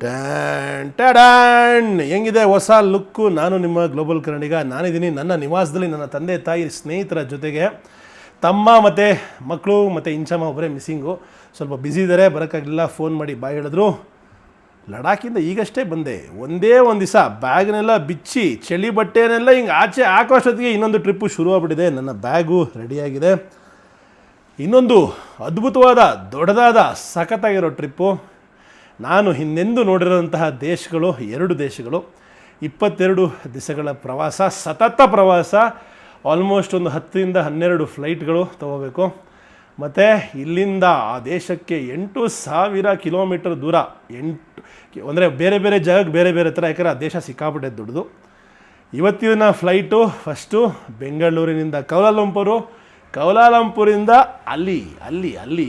Tan ಟ್ಯಾಡಾನ್ ಹೆಂಗಿದೆ ಹೊಸ look. ನಾನು ನಿಮ್ಮ ಗ್ಲೋಬಲ್ ಕನ್ನಡಿಗ. ನಾನಿದ್ದೀನಿ ನನ್ನ ನಿವಾಸದಲ್ಲಿ ನನ್ನ ತಂದೆ ತಾಯಿ ಸ್ನೇಹಿತರ ಜೊತೆಗೆ. ತಮ್ಮ ಮತ್ತು ಮಕ್ಕಳು ಮತ್ತು ಇಂಚಮ್ಮ ಒಬ್ಬರೇ ಮಿಸ್ಸಿಂಗು. ಸ್ವಲ್ಪ ಬ್ಯುಸಿ ಇದ್ದಾರೆ, ಬರೋಕ್ಕಾಗಲಿಲ್ಲ. ಫೋನ್ ಮಾಡಿ ಬಾಯ್ ಹೇಳಿದ್ರು. ಲಡಾಖಿಂದ ಈಗಷ್ಟೇ ಬಂದೆ. ಒಂದೇ ಒಂದು ದಿವಸ ಬ್ಯಾಗ್ನೆಲ್ಲ ಬಿಚ್ಚಿ ಚಳಿ ಬಟ್ಟೆನೆಲ್ಲ ಹಿಂಗೆ ಆಚೆ ಹಾಕೋಷ್ಟೊತ್ತಿಗೆ ಇನ್ನೊಂದು ಟ್ರಿಪ್ಪು ಶುರು ಆಗ್ಬಿಟ್ಟಿದೆ. ನನ್ನ ಬ್ಯಾಗು ರೆಡಿಯಾಗಿದೆ. ಇನ್ನೊಂದು ಅದ್ಭುತವಾದ ದೊಡ್ಡದಾದ ಸಖತ್ತಾಗಿರೋ ಟ್ರಿಪ್ಪು. ನಾನು ಹಿಂದೆಂದು ನೋಡಿರೋಂತಹ ದೇಶಗಳು 2 ದೇಶಗಳು, 22 ದಿವಸಗಳ ಪ್ರವಾಸ, ಸತತ ಪ್ರವಾಸ. ಆಲ್ಮೋಸ್ಟ್ ಒಂದು 10ರಿಂದ 12 ಫ್ಲೈಟ್ಗಳು ತೊಗೋಬೇಕು. ಮತ್ತು ಇಲ್ಲಿಂದ ಆ ದೇಶಕ್ಕೆ 8,000 ಕಿಲೋಮೀಟರ್ ದೂರ. ಅಂದರೆ ಬೇರೆ ಬೇರೆ ಜಾಗಕ್ಕೆ ಬೇರೆ ಬೇರೆ ಥರ, ಯಾಕಂದರೆ ಆ ದೇಶ ಸಿಕ್ಕಾಪಟ್ಟೆ ದೊಡ್ಡದು. ಇವತ್ತಿನ ಫ್ಲೈಟು ಫಸ್ಟು ಬೆಂಗಳೂರಿನಿಂದ ಕೌಲಾಲಂಪುರಿಂದ ಅಲ್ಲಿ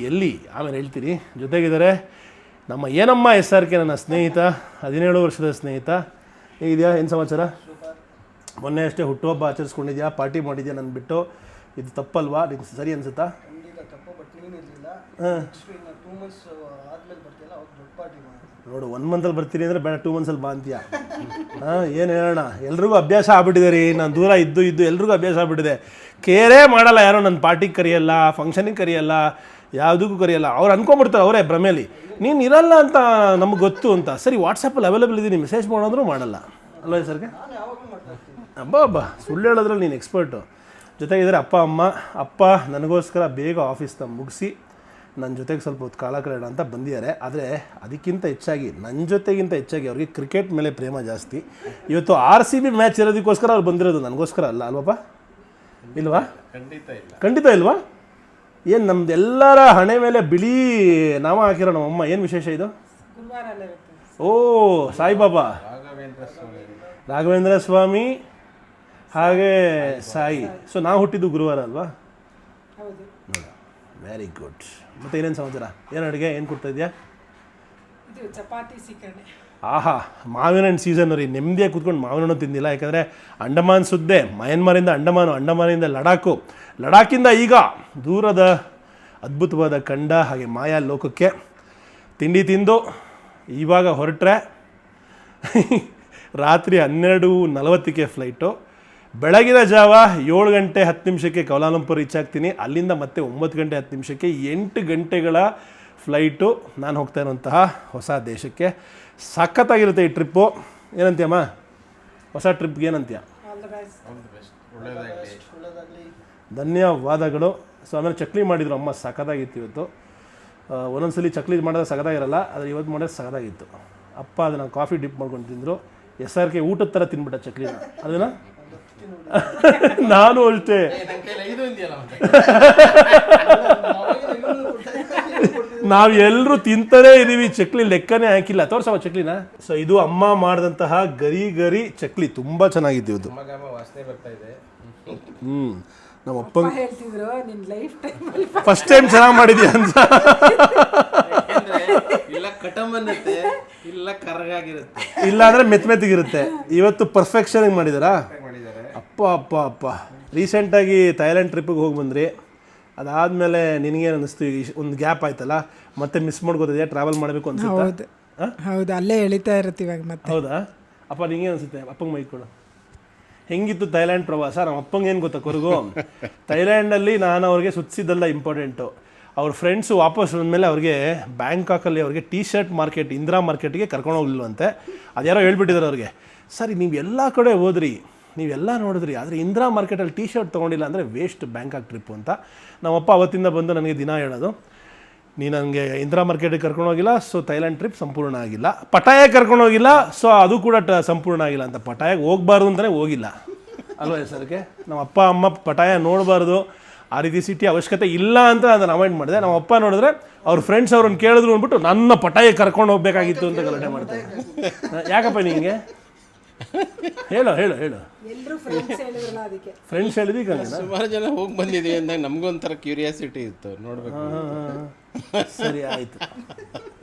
ಎಲ್ಲಿ ಆಮೇಲೆ ಹೇಳ್ತೀನಿ. ಜೊತೆಗಿದ್ದಾರೆ ನಮ್ಮ ಏನಮ್ಮ SRK, ನನ್ನ ಸ್ನೇಹಿತ, 17 ವರ್ಷದ ಸ್ನೇಹಿತ. ಹೇಗಿದೆಯಾ? ಏನು ಸಮಾಚಾರ? ಮೊನ್ನೆ ಅಷ್ಟೇ ಹುಟ್ಟುಹಬ್ಬ ಆಚರಿಸ್ಕೊಂಡಿದ್ಯಾ, ಪಾರ್ಟಿ ಮಾಡಿದ್ಯಾ ನನ್ನ ಬಿಟ್ಟು. ಇದು ತಪ್ಪಲ್ವಾ? ನಿಮ್ಗೆ ಸರಿ ಅನ್ಸುತ್ತಾ? ಹಾಂ, ನೋಡು, 1 ಮಂತಲ್ಲಿ ಬರ್ತೀನಿ ಅಂದರೆ ಬೇಡ, 2 ಮಂತ್ಸಲ್ಲಿ ಬಾ ಅಂತೀಯ. ಹಾಂ, ಏನು ಹೇಳೋಣ, ಎಲ್ರಿಗೂ ಅಭ್ಯಾಸ ಆಗ್ಬಿಟ್ಟಿದೆ ರೀ. ನಾನು ದೂರ ಇದ್ದು ಎಲ್ರಿಗೂ ಅಭ್ಯಾಸ ಆಗ್ಬಿಟ್ಟಿದೆ. ಕೇರೇ ಮಾಡಲ್ಲ ಯಾರೋ, ನನ್ನ ಪಾರ್ಟಿಗೆ ಕರೆಯಲ್ಲ, ಫಂಕ್ಷನಿಗೆ ಕರೆಯಲ್ಲ, ಯಾವುದಕ್ಕೂ ಕರೆಯಲ್ಲ. ಅವ್ರು ಅಂದ್ಕೊಂಬಿಡ್ತಾರೆ ಅವರೇ ಭ್ರಮೇಲಿ, ನೀನು ಇರಲ್ಲ ಅಂತ ನಮ್ಗೆ ಗೊತ್ತು ಅಂತ. ಸರಿ, ವಾಟ್ಸಪ್ಪಲ್ಲಿ ಅವೈಲೇಬಲ್ ಇದ್ದೀನಿ, ಮೆಸೇಜ್ ಮಾಡೋದ್ರೂ ಮಾಡಲ್ಲ ಅಲ್ವಾ ಸರ್ಗೆ? ಅಬ್ಬಾ ಸುಳ್ಳು ಹೇಳೋದ್ರಲ್ಲಿ ನೀನು ಎಕ್ಸ್ಪರ್ಟು. ಜೊತೆಗಿದ್ದಾರೆ ಅಪ್ಪ ಅಮ್ಮ. ಅಪ್ಪ ನನಗೋಸ್ಕರ ಬೇಗ ಆಫೀಸ್ನ ಮುಗಿಸಿ ನನ್ನ ಜೊತೆಗೆ ಸ್ವಲ್ಪ ಹೊತ್ತು ಕಾಲ ಕಳೆಯೋಣ ಅಂತ ಬಂದಿದ್ದಾರೆ. ಆದರೆ ಅದಕ್ಕಿಂತ ಹೆಚ್ಚಾಗಿ, ನನ್ನ ಜೊತೆಗಿಂತ ಹೆಚ್ಚಾಗಿ ಅವ್ರಿಗೆ ಕ್ರಿಕೆಟ್ ಮೇಲೆ ಪ್ರೇಮ ಜಾಸ್ತಿ. ಇವತ್ತು RCB ಮ್ಯಾಚ್ ಇರೋದಕ್ಕೋಸ್ಕರ ಅವ್ರು ಬಂದಿರೋದು, ನನಗೋಸ್ಕರ ಅಲ್ಲ ಅಲ್ವಪ್ಪ? ಇಲ್ವಾ? ಖಂಡಿತ ಇಲ್ವಾ? ಏನು ನಮ್ದು ಎಲ್ಲರ ಹಣೆ ಮೇಲೆ ಬಿಳಿ ನಾಮ ಹಾಕಿರೋ ನಮ್ಮಮ್ಮ. ಏನು ವಿಶೇಷ ಇದು? ಓ, ಸಾಯಿಬಾಬಾ, ರಾಘವೇಂದ್ರ ಸ್ವಾಮಿ, ಹಾಗೆ ಸಾಯಿ. ಸೊ ನಾವು ಹುಟ್ಟಿದ್ದು ಗುರುವಾರ ಅಲ್ವಾ? Very good. ಮತ್ತು ಏನೇನು ಸಮಾಚಾರ? ಏನು ಅಡುಗೆ, ಏನು ಕೊಡ್ತಾ ಇದೆಯಾ? ಆಹಾ, ಮಾವಿನ ಹಣ್ಣು ಸೀಸನ್ ರೀ. ನೆಮ್ಮದಿಯಾಗಿ ಕೂತ್ಕೊಂಡು ಮಾವಿನ ಹಣ್ಣು ತಿಂದಿಲ್ಲ. ಯಾಕಂದರೆ ಅಂಡಮಾನ್ ಸುದ್ದೆ, ಮಯನ್ಮಾರಿಂದ ಅಂಡಮಾನಿಂದ ಲಡಾಖಿಂದ ಈಗ ದೂರದ ಅದ್ಭುತವಾದ ಖಂಡ, ಹಾಗೆ ಮಾಯಾ ಲೋಕಕ್ಕೆ ತಿಂಡಿ ತಿಂದು ಇವಾಗ ಹೊರಟ್ರೆ ರಾತ್ರಿ 12:40ಕ್ಕೆ ಫ್ಲೈಟು. ಬೆಳಗಿನ ಜಾವ 7 ಗಂಟೆ 10 ನಿಮಿಷಕ್ಕೆ ಕೌಲಾಲಂಪುರ್ ರೀಚ್ ಆಗ್ತೀನಿ. ಅಲ್ಲಿಂದ ಮತ್ತೆ 9 ಗಂಟೆ 10 ನಿಮಿಷಕ್ಕೆ 8 ಗಂಟೆಗಳ ಫ್ಲೈಟು ನಾನು ಹೋಗ್ತಾ ಇರುವಂತಹ ಹೊಸ ದೇಶಕ್ಕೆ. ಸಖತ್ತಾಗಿರುತ್ತೆ ಈ ಟ್ರಿಪ್ಪು. ಏನಂತೀಯಮ್ಮ? ಹೊಸ ಟ್ರಿಪ್ಗೆ ಏನಂತೀಯ? ಧನ್ಯವಾದಗಳು. ಸೊ ಆಮೇಲೆ ಚಕ್ಲಿ ಮಾಡಿದರು ಅಮ್ಮ, ಸಖತ್ತಾಗಿತ್ತು ಇವತ್ತು. ಒಂದೊಂದ್ಸಲಿ ಚಕ್ಲಿ ಮಾಡೋದು ಸಖತ್ತಾಗಿರಲ್ಲ, ಆದರೆ ಇವತ್ತು ಮಾಡೋದು ಸಖತ್ತಾಗಿತ್ತು. ಅಪ್ಪ ಅದನ್ನು ಕಾಫಿ ಡಿಪ್ ಮಾಡ್ಕೊಂಡು ತಿಂದರು. SRK ಊಟದ ಥರ ತಿನ್ಬಿಟ್ಟ ಚಕ್ಲಿನ. ಅದನ್ನು ನಾನು ಅಷ್ಟೇ. ನಾವೆಲ್ಲರೂ ತಿಂತಾನೇ ಇದ್ದೀವಿ, ಚಕ್ಲಿ ಲೆಕ್ಕನೇ ಹಾಕಿಲ್ಲ. ತೋರ್ಸವ ಚಕ್ಲಿನ. ಸೊ ಇದು ಅಮ್ಮ ಮಾಡಿದಂತಹ ಗರಿ ಚಕ್ಲಿ, ತುಂಬ ಚೆನ್ನಾಗಿತ್ತು ಇವತ್ತು. ನಮ್ಮ ಅಪ್ಪ ಫಸ್ಟ್ ಟೈಮ್ ಚೆನ್ನಾಗಿ ಮಾಡಿದ್ಯಾ ಅಂತ. ಇಲ್ಲ ಅಂದರೆ ಮೆತ್ತಗಿರುತ್ತೆ. ಇವತ್ತು ಪರ್ಫೆಕ್ಷನ್ ಮಾಡಿದಾರಾ? ಅಪ್ಪ ರೀಸೆಂಟಾಗಿ ಥೈಲ್ಯಾಂಡ್ ಟ್ರಿಪ್ಪಿಗೆ ಹೋಗಿ ಬಂದ್ರಿ. ಅದಾದಮೇಲೆ ನಿನಗೇನು ಅನ್ನಿಸ್ತು? ಒಂದು ಗ್ಯಾಪ್ ಆಯ್ತಲ್ಲ, ಮತ್ತೆ ಮಿಸ್ ಮಾಡ್ಕೋತಿದ್ಯಾ? ಟ್ರಾವೆಲ್ ಮಾಡಬೇಕು ಅನ್ಸುತ್ತೆ? ಹೌದು, ಅಲ್ಲೇ ಎಳಿತಾ ಇರುತ್ತೆ ಇವಾಗ ಮತ್ತೆ. ಹೌದಾ? ಅಪ್ಪ ನಿಂಗೆ ಅನಿಸುತ್ತೆ? ಅಪ್ಪಂಗೆ ಮೈಕೊಡು. ಹೆಂಗಿತ್ತು ಥೈಲ್ಯಾಂಡ್ ಪ್ರವಾಸ? ನಮ್ಮ ಅಪ್ಪಂಗೆ ಏನು ಗೊತ್ತಾ ಕೊರಗು, ಥೈಲ್ಯಾಂಡಲ್ಲಿ ನಾನು ಅವ್ರಿಗೆ ಸುತ್ತಿಸಿದ್ದಲ್ಲ ಇಂಪಾರ್ಟೆಂಟು. ಅವ್ರ ಫ್ರೆಂಡ್ಸು ವಾಪಸ್ ಬಂದಮೇಲೆ ಅವ್ರಿಗೆ ಬ್ಯಾಂಕಾಕಲ್ಲಿ ಅವ್ರಿಗೆ T-ಶರ್ಟ್ ಮಾರ್ಕೆಟ್, ಇಂದಿರಾ ಮಾರ್ಕೆಟ್ಗೆ ಕರ್ಕೊಂಡು ಹೋಗ್ಲಿಲ್ವಂತೆ. ಅದ್ಯಾರೋ ಹೇಳ್ಬಿಟ್ಟಿದ್ದಾರೆ ಅವ್ರಿಗೆ, ಸರಿ ನೀವು ಎಲ್ಲ ಕಡೆ ಹೋದ್ರಿ, ನೀವೆಲ್ಲ ನೋಡಿದ್ರಿ, ಆದರೆ ಇಂದಿರಾ ಮಾರ್ಕೆಟಲ್ಲಿ T-ಶರ್ಟ್ ತೊಗೊಂಡಿಲ್ಲ ಅಂದರೆ ವೇಸ್ಟ್ ಬ್ಯಾಂಕಾಕ್ ಟ್ರಿಪ್ಪು ಅಂತ. ನಮ್ಮಪ್ಪ ಅವತ್ತಿಂದ ಬಂದು ನನಗೆ ದಿನ ಹೇಳೋದು, ನೀನು ನನಗೆ ಇಂದಿರಾ ಮಾರ್ಕೆಟಿಗೆ ಕರ್ಕೊಂಡೋಗಿಲ್ಲ, ಸೊ ಥೈಲ್ಯಾಂಡ್ ಟ್ರಿಪ್ ಸಂಪೂರ್ಣ ಆಗಿಲ್ಲ. ಪಟಾಯಾಗೆ ಕರ್ಕೊಂಡೋಗಿಲ್ಲ, ಸೊ ಅದು ಕೂಡ ಸಂಪೂರ್ಣ ಆಗಿಲ್ಲ ಅಂತ. ಪಟಾಯಾಗೆ ಹೋಗಬಾರ್ದು ಅಂತಲೇ ಹೋಗಿಲ್ಲ ಅಲ್ವಾ ಸರ್ಗೆ? ನಮ್ಮ ಅಪ್ಪ ಅಮ್ಮ ಪಟಾಯ ನೋಡಬಾರ್ದು, ಆ ರೀತಿ ಸಿಟಿ ಅವಶ್ಯಕತೆ ಇಲ್ಲ ಅಂತ ಅದನ್ನು ಅವಾಯ್ಡ್ ಮಾಡಿದೆ. ನಮ್ಮ ಅಪ್ಪ ನೋಡಿದ್ರೆ ಅವ್ರ ಫ್ರೆಂಡ್ಸ್ ಅವ್ರನ್ನ ಕೇಳಿದ್ರು ಅಂದ್ಬಿಟ್ಟು ನನ್ನ ಪಟಾಯ ಕರ್ಕೊಂಡು ಹೋಗ್ಬೇಕಾಗಿತ್ತು ಅಂತ ಗಲಾಟೆ ಮಾಡ್ತಾರೆ. ಯಾಕಪ್ಪ ನಿಂಗೆ? ಹೇಳು ಫ್ರೆಂಡ್ಸ್ ಹೇಳಿದ್ವಿ. ಸುಮಾರು ಜನ ಹೋಗಿ ಬಂದಿದ್ದೀವಿ ಅಂದಾಗ ನಮಗೊಂಥರ ಕ್ಯೂರಿಯಾಸಿಟಿ ಇತ್ತು, ನೋಡ್ಬೇಕು. ಸರಿ ಆಯಿತು.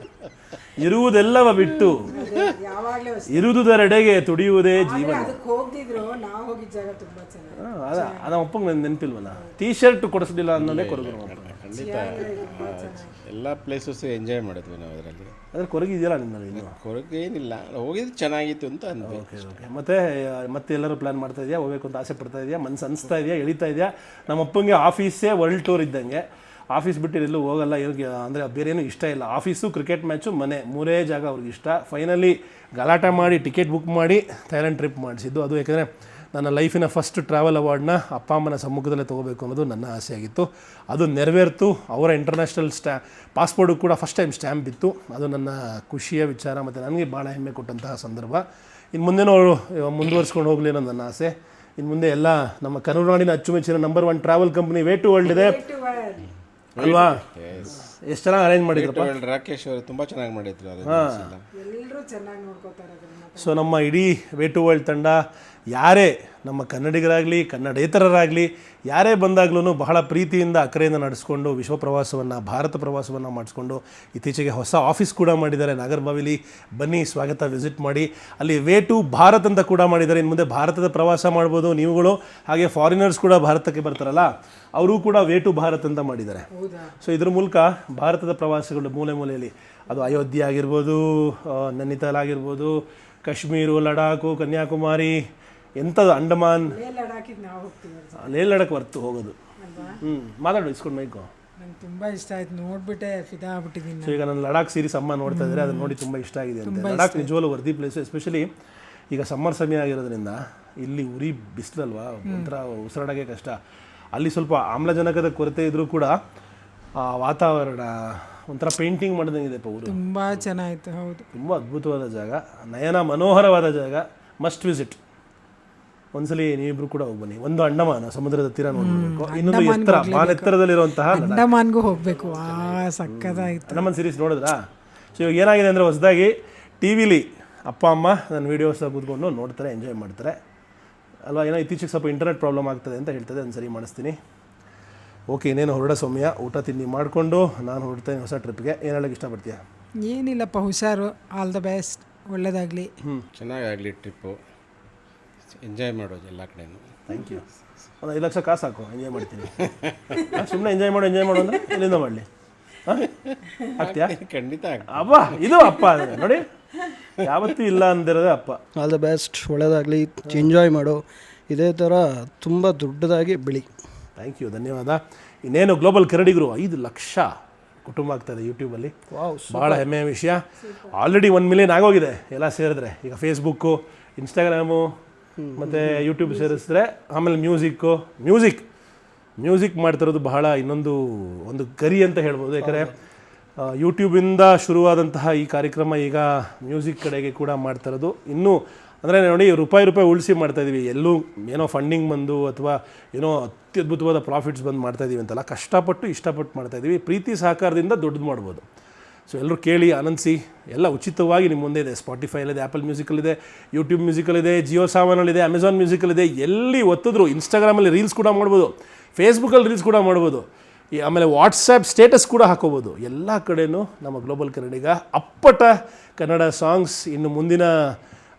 ಇರುವುದೆಲ್ಲವ ಬಿಟ್ಟು ಇರುವುದರೆಡೆಗೆ ತುಡಿಯುವುದೇ ಜೀವನ. ಅದ ನಮ್ಮ ಅಪ್ಪಂಗೆ ನೆನಪಿಲ್ವಲ್ಲ, T-ಶರ್ಟ್ ಕೊಡಿಸ್ಲಿಲ್ಲ ಅನ್ನೋದೇ ಕೊರಗು ನಮ್ಮ ಅಪ್ಪ. ಖಂಡಿತ ಎಲ್ಲ ಪ್ಲೇಸಸ್ಸು ಎಂಜಾಯ್ ಮಾಡಿದ್ವಿ ನಾವು ಅದರಲ್ಲಿ. ಅದ್ರ ಕೊರಗಿದೆಯಲ್ಲ ನಿಮ್ಮಲ್ಲಿ ಇನ್ನು? ಕೊರಗೆ ಏನಿಲ್ಲ, ಹೋಗಿದ್ದು ಚೆನ್ನಾಗಿತ್ತು ಅಂತ ಅಂದ್ವಿ. Okay okay. ಮತ್ತೆ ಎಲ್ಲರೂ ಪ್ಲ್ಯಾನ್ ಮಾಡ್ತಾ ಇದೆಯಾ, ಹೋಗ್ಬೇಕು ಅಂತ ಆಸೆ ಪಡ್ತಾ ಇದೆಯಾ, ಮನಸ್ಸು ಅನಿಸ್ತಾ ಇದೆಯಾ, ಎಳಿತಾ ಇದೆಯಾ? ನಮ್ಮ ಅಪ್ಪಂಗೆ ಆಫೀಸೇ ವರ್ಲ್ಡ್ ಟೂರ್ ಇದ್ದಂಗೆ. ಆಫೀಸ್ ಬಿಟ್ಟು ಎಲ್ಲೂ ಹೋಗಲ್ಲ ಇವ್ರಿಗೆ, ಅಂದರೆ ಬೇರೆ ಏನೂ ಇಷ್ಟ ಇಲ್ಲ. ಆಫೀಸು, ಕ್ರಿಕೆಟ್ ಮ್ಯಾಚು, ಮನೆ, ಮೂರೇ ಜಾಗ ಅವ್ರಿಗೆ ಇಷ್ಟ. ಫೈನಲಿ ಗಲಾಟೆ ಮಾಡಿ ಟಿಕೆಟ್ ಬುಕ್ ಮಾಡಿ ಥೈಲ್ಯಾಂಡ್ ಟ್ರಿಪ್ ಮಾಡಿಸಿದ್ದು. ಅದು ಯಾಕೆಂದರೆ ನನ್ನ ಲೈಫಿನ ಫಸ್ಟ್ ಟ್ರಾವೆಲ್ ಅವಾರ್ಡ್ನ ಅಪ್ಪ ಅಮ್ಮನ ಸಮ್ಮುಖದಲ್ಲೇ ತೊಗೋಬೇಕು ಅನ್ನೋದು ನನ್ನ ಆಸೆ ಆಗಿತ್ತು. ಅದು ನೆರವೇರ್ತು. ಅವರ ಇಂಟರ್ನ್ಯಾಷನಲ್ ಪಾಸ್ಪೋರ್ಟು ಕೂಡ ಫಸ್ಟ್ ಟೈಮ್ ಸ್ಟ್ಯಾಂಪ್ ಬಿತ್ತು. ಅದು ನನ್ನ ಖುಷಿಯ ವಿಚಾರ ಮತ್ತು ನನಗೆ ಭಾಳ ಹೆಮ್ಮೆ ಕೊಟ್ಟಂತಹ ಸಂದರ್ಭ. ಇನ್ನು ಮುಂದೆನೂ ಅವರು ಮುಂದುವರ್ಸ್ಕೊಂಡು ಹೋಗಲಿ ಅನ್ನೋದು ನನ್ನ ಆಸೆ. ಇನ್ನು ಮುಂದೆ ಎಲ್ಲ ನಮ್ಮ ಕರುನಾಡಿನ ಅಚ್ಚುಮೆಚ್ಚಿನ number 1 travel company way to world ಇದೆ ಅಲ್ವಾ? ಎಷ್ಟು ಚೆನ್ನಾಗಿ ಅರೇಂಜ್ ಮಾಡಿದ್ರಪ್ಪ. ರಾಕೇಶ್ ಅವರು ತುಂಬ ಚೆನ್ನಾಗಿ ಮಾಡಿದ್ರು ಅದು. ಎಲ್ಲರೂ ಚೆನ್ನಾಗಿ ನೋಡ್ಕೋತಾರೆ ಅದನ್ನ. ಸೊ ನಮ್ಮ ಇಡೀ ವೇ ಟು ವರ್ಲ್ಡ್ ತಂಡ ಯಾರೇ ನಮ್ಮ ಕನ್ನಡಿಗರಾಗಲಿ ಕನ್ನಡೇತರರಾಗಲಿ ಯಾರೇ ಬಂದಾಗ್ಲೂ ಬಹಳ ಪ್ರೀತಿಯಿಂದ ಅಕರೆಯಿಂದ ನಡೆಸ್ಕೊಂಡು ವಿಶ್ವ ಪ್ರವಾಸವನ್ನು, ಭಾರತ ಪ್ರವಾಸವನ್ನು ಮಾಡಿಸ್ಕೊಂಡು ಇತ್ತೀಚೆಗೆ ಹೊಸ ಆಫೀಸ್ ಕೂಡ ಮಾಡಿದ್ದಾರೆ ನಾಗರಬಾವಿಲಿ. ಬನ್ನಿ, ಸ್ವಾಗತ, ವಿಸಿಟ್ ಮಾಡಿ. ಅಲ್ಲಿ ವೇ ಟು ಭಾರತ್ ಅಂತ ಕೂಡ ಮಾಡಿದ್ದಾರೆ. ಇನ್ನು ಮುಂದೆ ಭಾರತದ ಪ್ರವಾಸ ಮಾಡ್ಬೋದು ನೀವುಗಳು. ಹಾಗೆ ಫಾರಿನರ್ಸ್ ಕೂಡ ಭಾರತಕ್ಕೆ ಬರ್ತಾರಲ್ಲ, ಅವರು ಕೂಡ ವೇ ಟು ಭಾರತ್ ಅಂತ ಮಾಡಿದ್ದಾರೆ. ಸೊ ಇದ್ರ ಮೂಲಕ ಭಾರತದ ಪ್ರವಾಸಗಳು ಮೂಲೆ ಮೂಲೆಯಲ್ಲಿ, ಅದು ಅಯೋಧ್ಯೆ ಆಗಿರ್ಬೋದು, ನೈನಿತಾಲ್ ಆಗಿರ್ಬೋದು, ಕಾಶ್ಮೀರು, ಲಡಾಖು, ಕನ್ಯಾಕುಮಾರಿ, ಎಂಥದ್ದು ಅಂಡಮಾನ್, ಲೇ ಲಡಾಖ್ ಹೊರ್ತು ಹೋಗೋದು. ಮಾತಾಡು, ಇಸ್ಕೊಂಡು ಮೈಕು. ನಂಗೆ ತುಂಬ ಇಷ್ಟ ಆಯ್ತು, ನೋಡ್ಬಿಟ್ಟೆ ಫಿದಾ ಆಗ್ಬಿಟ್ಟಿದ್ದೀನಿ. ಸೊ ಈಗ ನಾನು ಲಡಾಖ್ ಸೀರೀಸ್ ಅಮ್ಮ ನೋಡ್ತಾ ಇದ್ದಾರೆ, ಅದನ್ನ ನೋಡಿ ತುಂಬ ಇಷ್ಟ ಆಗಿದೆ ಅಂತ. ಲಡಾಖ್ ನಿಜವಾಗ್ಲೂ ವರ್ದಿ ಪ್ಲೇಸು. ಎಸ್ಪೆಷಲಿ ಈಗ ಸಮ್ಮರ್ ಸಮಯ ಆಗಿರೋದ್ರಿಂದ ಇಲ್ಲಿ ಉರಿ ಬಿಸಿಲಲ್ವಾ, ಒಂಥರ ಉಸಿರಾಡೋಕ್ಕೆ ಕಷ್ಟ. ಅಲ್ಲಿ ಸ್ವಲ್ಪ ಆಮ್ಲಜನಕದ ಕೊರತೆ ಇದ್ರೂ ಕೂಡ ಆ ವಾತಾವರಣ ಒಂಥರ ಪೇಂಟಿಂಗ್ ಮಾಡಿದಂಗಿದೆ ಊರು. ತುಂಬ ಚೆನ್ನಾಗಿತ್ತು. ಹೌದು, ತುಂಬ ಅದ್ಭುತವಾದ ಜಾಗ, ನಯನ ಮನೋಹರವಾದ ಜಾಗ, ಮಸ್ಟ್ ವಿಸಿಟ್. ಒಂದ್ಸಲಿ ನೀವಿಬ್ರು ಕೂಡ ಹೋಗಿ ಬನ್ನಿ. ಒಂದು ಅಂಡಮಾನ ಸಮುದ್ರದ ತೀರ ನೋಡಬೇಕು, ಇನ್ನೊಂದು ಎತ್ತರ, ಎತ್ತರದಲ್ಲಿರುವಂತಹ ಅಂಡಮಾನ್ಗೂ ಹೋಗಬೇಕು. ಸಕ್ಕತ್ತಾಗಿತ್ತು. ಅಂಡಮಾನ್ ಸೀರೀಸ್ ನೋಡಿದ್ರಾ? ಸೊ ಇವಾಗ ಏನಾಗಿದೆ ಅಂದರೆ ಹೊಸದಾಗಿ ಟಿ ವಿಲಿ ಅಪ್ಪ ಅಮ್ಮ ನನ್ನ ವೀಡಿಯೋಸ್ ಕೂತ್ಕೊಂಡು ನೋಡ್ತಾರೆ, ಎಂಜಾಯ್ ಮಾಡ್ತಾರೆ ಅಲ್ವಾ? ಏನೋ ಇತ್ತೀಚೆಗೆ ಸ್ವಲ್ಪ ಇಂಟರ್ನೆಟ್ ಪ್ರಾಬ್ಲಮ್ ಆಗ್ತದೆ ಅಂತ ಹೇಳ್ತದೆ, ಅದನ್ನು ಸರಿ ಮಾಡಿಸ್ತೀನಿ. ಓಕೆ, ಇನ್ನೇನು ಹೊರಡೋ ಸಮಯ, ಊಟ ತಿಂಡಿ ಮಾಡಿಕೊಂಡು ನಾನು ಹೊರಡ್ತೇನೆ ಹೊಸ ಟ್ರಿಪ್ಗೆ. ಏನು ಹೇಳೋಕ್ಕೆ ಇಷ್ಟಪಡ್ತೀಯಾ? ಏನಿಲ್ಲಪ್ಪ, ಹುಷಾರು, ಆಲ್ ದ ಬೆಸ್ಟ್, ಒಳ್ಳೇದಾಗಲಿ. ಚೆನ್ನಾಗಾಗಲಿ ಟ್ರಿಪ್ಪು, ಎಂಜಾಯ್ ಮಾಡೋದು ಎಲ್ಲ ಕಡೆಯೂ. Thank you. ಒಂದು 5 ಲಕ್ಷ ಕಾಸು ಹಾಕು, ಎಂಜಾಯ್ ಮಾಡ್ತೀನಿ. ಸುಮ್ಮನೆ ಎಂಜಾಯ್ ಮಾಡು ಅಂತ ಎಲ್ಲಿಂದ ಮಾಡಲಿ? ಆಗ್ತೀಯಾ? ಖಂಡಿತ ಅಪ್ಪ, ಇದು ಅಪ್ಪ ನೋಡಿ, ಯಾವತ್ತೂ ಇಲ್ಲ ಅಂದಿರೋದೇ ಅಪ್ಪ. ಆಲ್ ದ ಬೆಸ್ಟ್, ಒಳ್ಳೆಯದಾಗಲಿ, ಎಂಜಾಯ್ ಮಾಡು, ಇದೇ ಥರ ತುಂಬ ದೊಡ್ಡದಾಗಿ ಬೆಳಿ. ಥ್ಯಾಂಕ್ ಯು, ಧನ್ಯವಾದ. ಇನ್ನೇನು ಗ್ಲೋಬಲ್ ಕರಡಿಗರು 5 ಲಕ್ಷ ಕುಟುಂಬ ಆಗ್ತಾಯಿದೆ ಯೂಟ್ಯೂಬಲ್ಲಿ. ಭಾಳ ಹೆಮ್ಮೆಯ ವಿಷಯ. ಆಲ್ರೆಡಿ 1 ಮಿಲಿಯನ್ ಆಗೋಗಿದೆ ಎಲ್ಲ ಸೇರಿದ್ರೆ. ಈಗ ಫೇಸ್ಬುಕ್ಕು, ಇನ್ಸ್ಟಾಗ್ರಾಮು ಮತ್ತು ಯೂಟ್ಯೂಬ್ ಸೇರಿಸಿದ್ರೆ, ಆಮೇಲೆ ಮ್ಯೂಸಿಕ್ ಮಾಡ್ತಿರೋದು ಬಹಳ ಒಂದು ಗರಿ ಅಂತ ಹೇಳ್ಬೋದು. ಯಾಕಂದರೆ ಯೂಟ್ಯೂಬಿಂದ ಶುರುವಾದಂತಹ ಈ ಕಾರ್ಯಕ್ರಮ ಈಗ ಮ್ಯೂಸಿಕ್ ಕಡೆಗೆ ಕೂಡ ಮಾಡ್ತಿರೋದು. ಇನ್ನೂ ಅಂದರೆ ನೋಡಿ, ರೂಪಾಯಿ ಉಳಿಸಿ ಮಾಡ್ತಾಯಿದ್ದೀವಿ. ಎಲ್ಲೂ ಏನೋ ಫಂಡಿಂಗ್ ಬಂದು ಅಥವಾ ಏನೋ ಅತ್ಯದ್ಭುತವಾದ ಪ್ರಾಫಿಟ್ಸ್ ಬಂದು ಮಾಡ್ತಾಯಿದ್ದೀವಿ ಅಂತಲ್ಲ, ಕಷ್ಟಪಟ್ಟು ಇಷ್ಟಪಟ್ಟು ಮಾಡ್ತಾಯಿದ್ದೀವಿ. ಪ್ರೀತಿ ಸಹಕಾರದಿಂದ ದೊಡ್ಡದು ಮಾಡ್ಬೋದು. ಸೊ ಎಲ್ಲರೂ ಕೇಳಿ ಆನಂದಿಸಿ. ಎಲ್ಲ ಉಚಿತವಾಗಿ ನಿಮ್ಮ ಮುಂದೆ ಇದೆ. ಸ್ಪಾಟಿಫೈಲಿದೆ, ಆ್ಯಪಲ್ ಮ್ಯೂಸಿಕಲ್ಲಿದೆ, ಯೂಟ್ಯೂಬ್ ಮ್ಯೂಸಿಕಲ್ಲಿದೆ, ಜಿಯೋ ಸಾವನಲ್ಲಿದೆ, ಅಮೆಝಾನ್ ಮ್ಯೂಸಿಕಲ್ಲಿದೆ. ಎಲ್ಲಿ ಒತ್ತಿದ್ರು ಇನ್ಸ್ಟಾಗ್ರಾಮಲ್ಲಿ ರೀಲ್ಸ್ ಕೂಡ ಮಾಡ್ಬೋದು, ಫೇಸ್ಬುಕ್ಕಲ್ಲಿ ರೀಲ್ಸ್ ಕೂಡ ಮಾಡ್ಬೋದು, ಆಮೇಲೆ ವಾಟ್ಸಪ್ ಸ್ಟೇಟಸ್ ಕೂಡ ಹಾಕೋಬೋದು. ಎಲ್ಲ ಕಡೆಯೂ ನಮ್ಮ ಗ್ಲೋಬಲ್ ಕನ್ನಡಿಗ ಅಪ್ಪಟ ಕನ್ನಡ ಸಾಂಗ್ಸ್. ಇನ್ನು ಮುಂದಿನ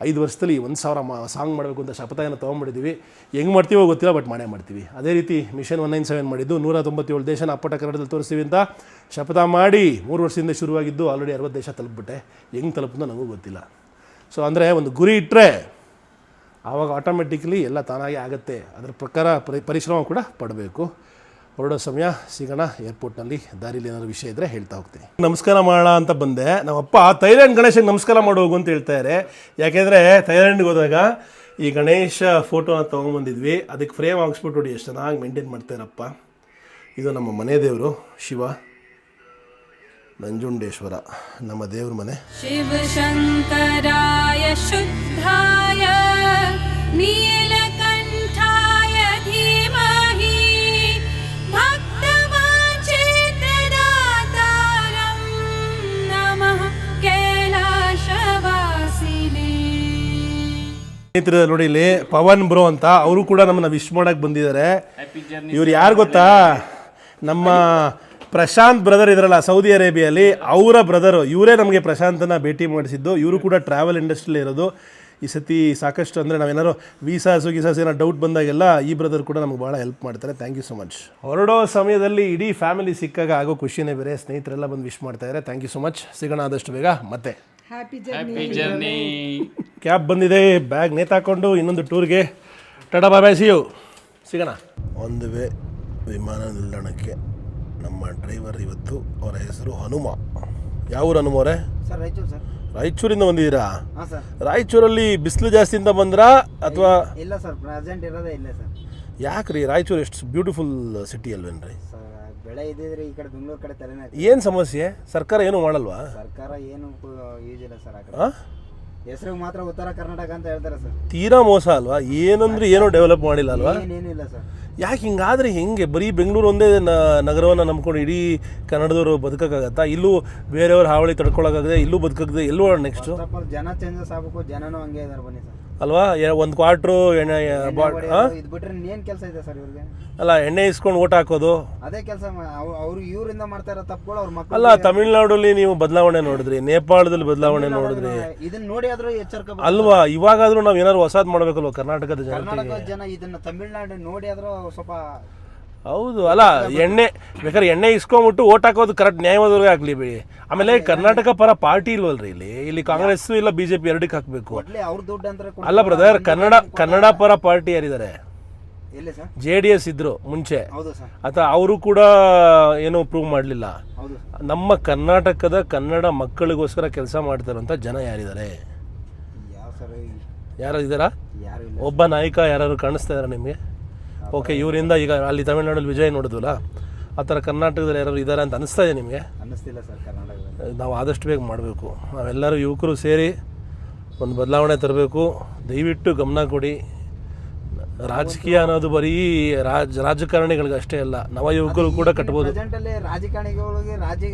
5 ವರ್ಷದಲ್ಲಿ 1,000 ಸಾಂಗ್ ಮಾಡಬೇಕು ಅಂತ ಶಪಥವನ್ನು ತೊಗೊಂಡ್ಬಿಟ್ಟಿದ್ದೀವಿ. ಹೆಂಗೆ ಮಾಡ್ತೀವೋ ಗೊತ್ತಿಲ್ಲ, ಬಟ್ ಮಾಡೇ ಮಾಡ್ತೀವಿ. ಅದೇ ರೀತಿ ಮಿಷನ್ 197 ಮಾಡಿದ್ದು 197 ದೇಶನ ಅಪ್ಪಟ ಕನ್ನಡದಲ್ಲಿ ತೋರಿಸ್ತೀವಿ ಅಂತ ಶಪಥ ಮಾಡಿ 3 ವರ್ಷದಿಂದ ಶುರುವಾಗಿದ್ದು ಆಲ್ರೆಡಿ 60 ದೇಶ ತಲುಪಿಬಿಟ್ಟೆ. ಹೆಂಗೆ ತಲುಪಿದ್ನೋ ನನಗೂ ಗೊತ್ತಿಲ್ಲ. ಸೊ ಅಂದರೆ ಒಂದು ಗುರಿ ಇಟ್ಟರೆ ಆವಾಗ ಆಟೋಮೆಟಿಕ್ಲಿ ಎಲ್ಲ ತಾನಾಗಿ ಆಗುತ್ತೆ. ಅದರ ಪ್ರಕಾರ ಪರಿಶ್ರಮ ಕೂಡ ಪಡಬೇಕು. ಹೊರಡೋ ಸಮಯ, ಸಿಗೋಣ ಏರ್ಪೋರ್ಟ್ನಲ್ಲಿ. ದಾರಿಲಿ ಏನಾದರೂ ವಿಷಯ ಇದ್ದರೆ ಹೇಳ್ತಾ ಹೋಗ್ತೀನಿ. ನಮಸ್ಕಾರ ಮಾಡೋಣ ಅಂತ ಬಂದೆ. ನಮ್ಮಪ್ಪ ಥೈಲ್ಯಾಂಡ್ ಗಣೇಶಗೆ ನಮಸ್ಕಾರ ಮಾಡೋಗು ಅಂತ ಹೇಳ್ತಾರೆ. ಯಾಕೆಂದರೆ ಥೈಲ್ಯಾಂಡ್ಗೆ ಹೋದಾಗ ಈ ಗಣೇಶ ಫೋಟೋನ ತೊಗೊಂಬಂದಿದ್ವಿ. ಅದಕ್ಕೆ ಫ್ರೇಮ್ ಹಾಕ್ಸ್ಬಿಟ್ಟು ನೋಡಿ ಎಷ್ಟು ಚೆನ್ನಾಗಿ ಮೇಂಟೈನ್ ಮಾಡ್ತಾರಪ್ಪ. ಇದು ನಮ್ಮ ಮನೆ ದೇವರು ಶಿವ ನಂಜುಂಡೇಶ್ವರ, ನಮ್ಮ ದೇವ್ರ ಮನೆ. ಶಿವ ಶಂಕರಾಯ ಶುದ್ಧಾಯ ನೀಲಕಂಠಾಯ ಧೀಮಹಿ ಭಕ್ತವಾಂಛಿತದಾತಾರಂ ನಮಃ ಕೈಲಾಸವಾಸಿನೇ. ಸ್ನೇಹಿತರೆ ನೋಡಿ, ಇಲ್ಲಿ ಪವನ್ ಬ್ರೋ ಅಂತ ಅವರು ಕೂಡ ನಮ್ಮನ್ನ ವಿಶ್ ಮಾಡಕ್ಕೆ ಬಂದಿದ್ದಾರೆ. ಇವ್ರು ಯಾರು ಗೊತ್ತಾ? ನಮ್ಮ ಪ್ರಶಾಂತ್ ಬ್ರದರ್ ಇದ್ರಲ್ಲ ಸೌದಿ ಅರೇಬಿಯಲ್ಲಿ, ಅವರ ಬ್ರದರು ಇವರೇ ನಮಗೆ ಪ್ರಶಾಂತನ ಭೇಟಿ ಮಾಡಿಸಿದ್ದು. ಇವರು ಕೂಡ ಟ್ರಾವೆಲ್ ಇಂಡಸ್ಟ್ರಿಯಲ್ಲಿ ಇರೋದು. ಈ ಸತಿ ಸಾಕಷ್ಟು ಅಂದರೆ ನಾವೇನಾದ್ರು ವೀಸಾಸು ಏನೋ ಡೌಟ್ ಬಂದಾಗೆಲ್ಲ ಈ ಬ್ರದರ್ ಕೂಡ ನಮ್ಗೆ ಭಾಳ ಹೆಲ್ಪ್ ಮಾಡ್ತಾರೆ. Thank you so much. ಹೊರಡೋ ಸಮಯದಲ್ಲಿ ಇಡೀ ಫ್ಯಾಮಿಲಿ ಸಿಕ್ಕಾಗ ಆಗೋ ಖುಷಿನೇ ಬೇರೆ. ಸ್ನೇಹಿತರೆಲ್ಲ ಬಂದು ವಿಶ್ ಮಾಡ್ತಾಯಿದ್ದಾರೆ. Thank you so much. ಸಿಗೋಣ ಆದಷ್ಟು ಬೇಗ ಮತ್ತೆ. ಕ್ಯಾಬ್ ಬಂದಿದೆ, ಬ್ಯಾಗ್ ನೇತಾಕೊಂಡು ಇನ್ನೊಂದು ಟೂರ್ಗೆ. ಟಾಟಾ ಬಾಯ್ ಬಾಯ್, ಸಿ ಯು. ಸಿಗೋಣ. ಒಂದು ವೇ ವಿಮಾನ ನಿಲ್ದಾಣಕ್ಕೆ ನಮ್ಮ ಡ್ರೈವರ್ ಇವತ್ತು. ಅವರ ಹೆಸರು ಹನುಮ. ಯಾವ ಊರು ಹನುಮ ಅವರೇ? Sir Raichur sir. ರಾಯಚೂರಿಂದ ಬಂದಿದ್ದೀರಾ? ಹಾಂ ಸರ್. ರಾಯಚೂರಲ್ಲಿ ಬಿಸಿಲು ಜಾಸ್ತಿಯಿಂದ ಬಂದ್ರಾ ಅಥವಾ? ಇಲ್ಲ ಸರ್, ಪ್ರೆಸೆಂಟ್ ಇರೋದೇ ಇಲ್ಲ ಸರ್. ಯಾಕೆ ರೀ? ರಾಯಚೂರು ಎಷ್ಟು ಬ್ಯೂಟಿಫುಲ್ ಸಿಟಿ ಅಲ್ವೇನ್ರಿ? ಸರ್ ಬೆಳೆ ಇದ್ದಿದ್ರೆ ಈ ಕಡೆ ಬೆಂಗಳೂರು ಕಡೆ ತಲೆನೇ. ಏನು ಸಮಸ್ಯೆ? ಸರ್ಕಾರ ಏನು ಮಾಡಲ್ವಾ? ಸರ್ಕಾರ ಏನು ಯೂಸ್ ಇಲ್ಲ ಸರ್. ಆ ಕಡೆ ಹಾಂ, ಹೆಸರಿಗೆ ಮಾತ್ರ ಉತ್ತರ ಕರ್ನಾಟಕ ಅಂತ ಹೇಳ್ತಾರೆ ಸರ್. ತೀರಾ ಮೋಸ ಅಲ್ವಾ? ಏನಂದ್ರೆ ಏನೋ ಡೆವಲಪ್ ಮಾಡಿಲ್ಲ ಅಲ್ವಾ? ಏನೇನಿಲ್ಲ ಸರ್. ಯಾಕೆ ಹಿಂಗಾದ್ರೆ ಹೆಂಗೆ? ಬರೀ ಬೆಂಗಳೂರು ಒಂದೇ ನಗರವನ್ನು ನಂಬ್ಕೊಂಡು ಇಡೀ ಕನ್ನಡದವರು ಬದುಕೋಕ್ಕಾಗತ್ತಾ? ಇಲ್ಲೂ ಬೇರೆಯವ್ರ ಹಾವಳಿ ತಡ್ಕೊಳಕ್ಕಾಗದೆ, ಇಲ್ಲೂ ಬದುಕಾಗದೆ, ಎಲ್ಲೂ ನೆಕ್ಸ್ಟು ಜನ ಚೇಂಜಸ್ ಆಗಬೇಕು. ಜನನೂ ಹಂಗೆ ಇದಾರೆ ಬನ್ನಿ ಸರ್. ಅಲ್ವಾ? ಒಂದು ಕ್ವಾರ್ಟ್ರು ಎಣ್ಣೆ ಇದು ಬಿಟ್ರೆ ಏನು ಕೆಲಸ ಇದೆ ಸರ್ ಇವ್ರಿಗೆ? ಅಲ್ಲ, ಎಣ್ಣೆ ಇಸ್ಕೊಂಡು ಓಟ್ ಹಾಕೋದು ಅದೇ ಕೆಲಸ. ಅವ್ರು ಇವರಿಂದ ಮಾಡ್ತಾ ಇರೋ ತಪ್ಪುಗಳು ಅವ್ರ ಮಕ್ಕಳು. ಅಲ್ಲ, ತಮಿಳ್ನಾಡಲ್ಲಿ ನೀವು ಬದಲಾವಣೆ ನೋಡಿದ್ರಿ, ನೇಪಾಳದಲ್ಲಿ ಬದಲಾವಣೆ ನೋಡಿದ್ರಿ ಇದನ್ನ ನೋಡಿ ಆದ್ರೂ ಎಚ್ಚರಿಕೆ ಅಲ್ವಾ? ಇವಾಗಾದ್ರೂ ನಾವು ಏನಾದ್ರು ಹೊಸದ್ ಮಾಡ್ಬೇಕಲ್ವ ಕರ್ನಾಟಕದ ಜನ? ಕರ್ನಾಟಕ ಜನ ಇದನ್ನ ತಮಿಳ್ನಾಡು ನೋಡಿ ಆದ್ರೂ ಸ್ವಲ್ಪ. ಹೌದು. ಅಲ್ಲ, ಎಣ್ಣೆ ಬೇಕಾದ್ರೆ ಎಣ್ಣೆ ಇಸ್ಕೊಂಬಿಟ್ಟು ಓಟ್ ಹಾಕೋದು ಕರೆಕ್ಟ್ ನ್ಯಾಯವಾದವ್ರಿಗೆ ಹಾಕ್ಲಿ ಬಿಡಿ. ಆಮೇಲೆ ಕರ್ನಾಟಕ ಪರ ಪಾರ್ಟಿ ಇಲ್ವಲ್ರಿ ಇಲ್ಲಿ ಕಾಂಗ್ರೆಸ್ ಇಲ್ಲ BJP ಎರಡಕ್ಕೆ ಹಾಕಬೇಕು. ಅವ್ರ ದುಡ್ಡು ಅಂತ. ಅಲ್ಲ ಬ್ರದರ್, ಕನ್ನಡ ಪರ ಪಾರ್ಟಿ ಯಾರಿದ್ದಾರೆ? ಎಲ್ಲಿ ಸರ್? JDS ಇದ್ರು ಮುಂಚೆ. ಹೌದು ಸರ್. ಅಥವಾ ಅವರು ಕೂಡ ಏನು ಪ್ರೂವ್ ಮಾಡಲಿಲ್ಲ. ಹೌದು. ನಮ್ಮ ಕರ್ನಾಟಕದ ಕನ್ನಡ ಮಕ್ಕಳಿಗೋಸ್ಕರ ಕೆಲಸ ಮಾಡ್ತಾರಂತ ಜನ ಯಾರಿದ್ದಾರೆ? ಯಾವ ಸರ್? ಯಾರು ಇದ್ದಾರಾ? ಯಾರು ಇಲ್ಲ. ಒಬ್ಬ ನಾಯಕ ಯಾರು ಕಾಣಿಸ್ತಾ ಇದಾರೆ ನಿಮಗೆ? ಓಕೆ, ಇವರಿಂದ ಈಗ ಅಲ್ಲಿ ತಮಿಳ್ನಾಡಲ್ಲಿ ವಿಜಯ್ ನೋಡಿದ್ವಲ್ಲ, ಆ ಥರ ಕರ್ನಾಟಕದಲ್ಲಿ ಯಾರು ಇದ್ದಾರೆ ಅಂತ ಅನಿಸ್ತಾ ಇದೆ ನಿಮಗೆ? ಅನ್ನಿಸ್ತಿಲ್ಲ ಸರ್. ಕರ್ನಾಟಕದಲ್ಲಿ ನಾವು ಆದಷ್ಟು ಬೇಗ ಮಾಡಬೇಕು. ನಾವೆಲ್ಲರೂ ಯುವಕರು ಸೇರಿ ಒಂದು ಬದಲಾವಣೆ ತರಬೇಕು. ದಯವಿಟ್ಟು ಗಮನ ಕೊಡಿ. ರಾಜಕೀಯ ಅನ್ನೋದು ಬರೀ ರಾಜಕಾರಣಿಗಳಿಗೆ ಅಷ್ಟೇ ಅಲ್ಲ, ನವ ಯುವಕರು ಕೂಡ ಕಟ್ಬೋದು. ಪ್ರೆಸೆಂಟಲ್ಲಿ ರಾಜಕಾರಣಿಗಳಿಗೆ